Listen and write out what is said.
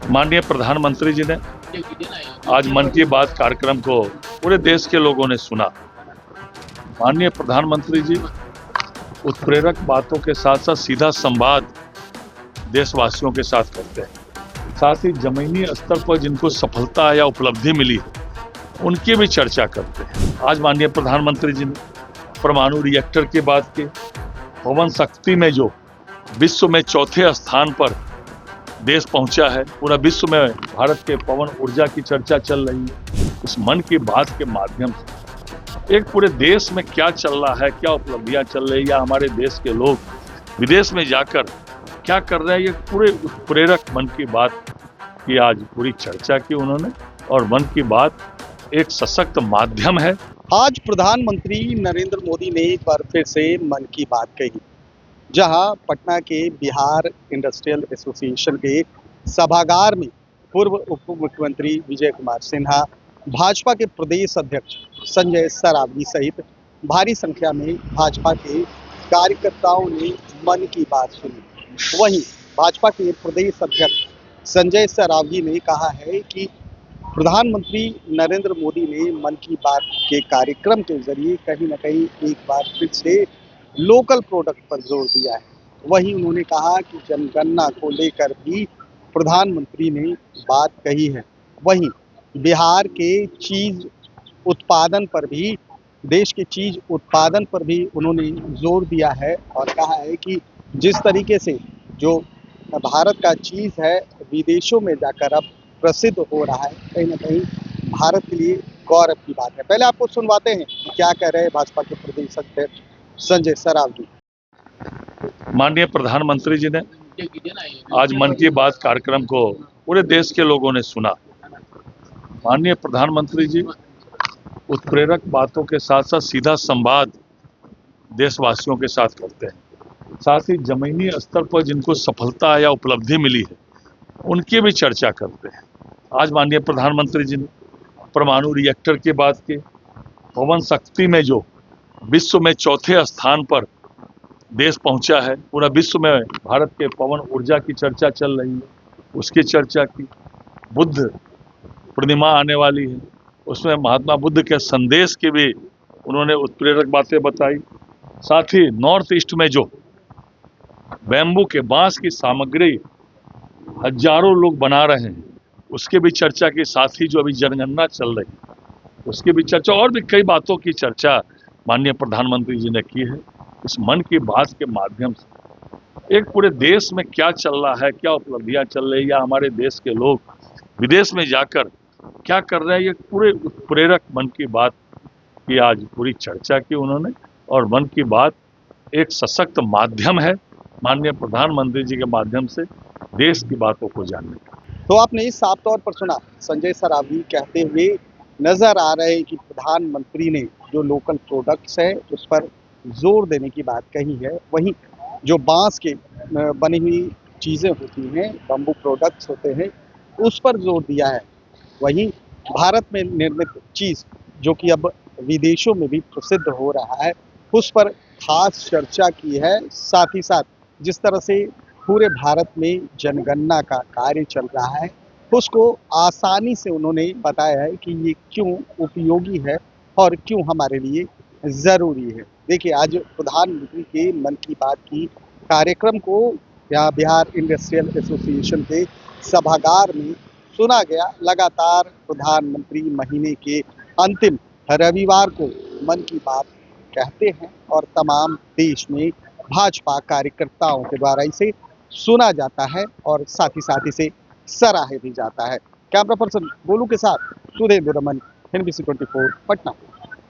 माननीय प्रधानमंत्री जी ने आज मन की बात कार्यक्रम को पूरे देश के लोगों ने सुना। माननीय प्रधानमंत्री जी उत्प्रेरक बातों के साथ साथ सीधा संवाद देशवासियों के साथ करते हैं। साथ ही जमीनी स्तर पर जिनको सफलता या उपलब्धि मिली है उनकी भी चर्चा करते हैं। आज माननीय प्रधानमंत्री जी ने परमाणु रिएक्टर की बात की। पवन शक्ति में जो विश्व में चौथे स्थान पर देश पहुंचा है, पूरा विश्व में भारत के पवन ऊर्जा की चर्चा चल रही है। इस मन की बात के माध्यम से एक पूरे देश में क्या चल रहा है, क्या उपलब्धियां चल रही है, या हमारे देश के लोग विदेश में जाकर क्या कर रहे हैं, ये पूरे उत्प्रेरक मन की बात की आज पूरी चर्चा की उन्होंने। और मन की बात एक सशक्त माध्यम है। आज प्रधानमंत्री नरेंद्र मोदी ने एक बार फिर से मन की बात कही, जहां पटना के बिहार इंडस्ट्रियल एसोसिएशन के सभागार में पूर्व उप मुख्यमंत्री विजय कुमार सिन्हा, भाजपा के प्रदेश अध्यक्ष संजय सरावगी सहित भारी संख्या में भाजपा के कार्यकर्ताओं ने मन की बात सुनी। वहीं भाजपा के प्रदेश अध्यक्ष संजय सरावगी ने कहा है कि प्रधानमंत्री नरेंद्र मोदी ने मन की बात के कार्यक्रम के जरिए कहीं न कहीं एक बार फिर से लोकल प्रोडक्ट पर जोर दिया है। वहीं उन्होंने कहा कि जनगणना को लेकर भी प्रधानमंत्री ने बात कही है। वहीं बिहार के चीज उत्पादन पर भी, देश के चीज उत्पादन पर भी उन्होंने जोर दिया है और कहा है कि जिस तरीके से जो भारत का चीज है विदेशों में जाकर अब प्रसिद्ध हो रहा है, कहीं ना कहीं भारत के लिए गौरव की बात है। पहले आपको सुनवाते हैं कि क्या कह रहे हैं भाजपा के प्रदेश अध्यक्ष संजय सरावगी। माननीय प्रधानमंत्री जी ने आज मन की बात कार्यक्रम को पूरे देश के लोगों ने सुना। माननीय प्रधानमंत्री जी उत्प्रेरक बातों के साथ साथ सीधा संवाद देशवासियों के साथ करते हैं। साथ ही जमीनी स्तर पर जिनको सफलता या उपलब्धि मिली है उनकी भी चर्चा करते हैं। आज माननीय प्रधानमंत्री जी ने परमाणु रिएक्टर की बात की। पवन शक्ति में जो विश्व में चौथे स्थान पर देश पहुंचा है, पूरा विश्व में भारत के पवन ऊर्जा की चर्चा चल रही है, उसकी चर्चा की। बुद्ध पूर्णिमा आने वाली है, उसमें महात्मा बुद्ध के संदेश की भी उन्होंने उत्प्रेरक बातें बताई। साथ ही नॉर्थ ईस्ट में जो बैम्बू के बांस की सामग्री हजारों लोग बना रहे हैं उसकी भी चर्चा की। साथ ही जो अभी जनगणना चल रही है उसकी भी चर्चा, और भी कई बातों की चर्चा माननीय प्रधानमंत्री जी ने की है। इस मन की बात के माध्यम से एक पूरे देश में क्या चल रहा है, क्या उपलब्धियां चल रही है, या हमारे देश के लोग विदेश में जाकर क्या कर रहे हैं, ये पूरे उत्प्रेरक मन की बात की आज पूरी चर्चा की उन्होंने। और मन की बात एक सशक्त माध्यम है माननीय प्रधानमंत्री जी के माध्यम से देश की बातों को जानने का। तो आपने साफ तौर पर सुना संजय सरावगी कहते हुए नजर आ रहे हैं कि प्रधानमंत्री ने जो लोकल प्रोडक्ट्स है उस पर जोर देने की बात कही है। वहीं जो बांस के बनी हुई चीज़ें होती हैं, बम्बू प्रोडक्ट्स होते हैं, उस पर जोर दिया है। वहीं भारत में निर्मित चीज़ जो कि अब विदेशों में भी प्रसिद्ध हो रहा है उस पर खास चर्चा की है। साथ ही साथ जिस तरह से पूरे भारत में जनगणना का कार्य चल रहा है उसको आसानी से उन्होंने बताया है कि ये क्यों उपयोगी है और क्यों हमारे लिए ज़रूरी है। देखिए, आज प्रधानमंत्री के मन की बात की कार्यक्रम को यहाँ बिहार इंडस्ट्रियल एसोसिएशन के सभागार में सुना गया। लगातार प्रधानमंत्री महीने के अंतिम रविवार को मन की बात कहते हैं और तमाम देश में भाजपा कार्यकर्ताओं के द्वारा इसे सुना जाता है और साथ ही इसे सराहे भी जाता है। कैमरा पर्सन गोलू के साथ सुधेंद्र रमन, NBC 24 पटना।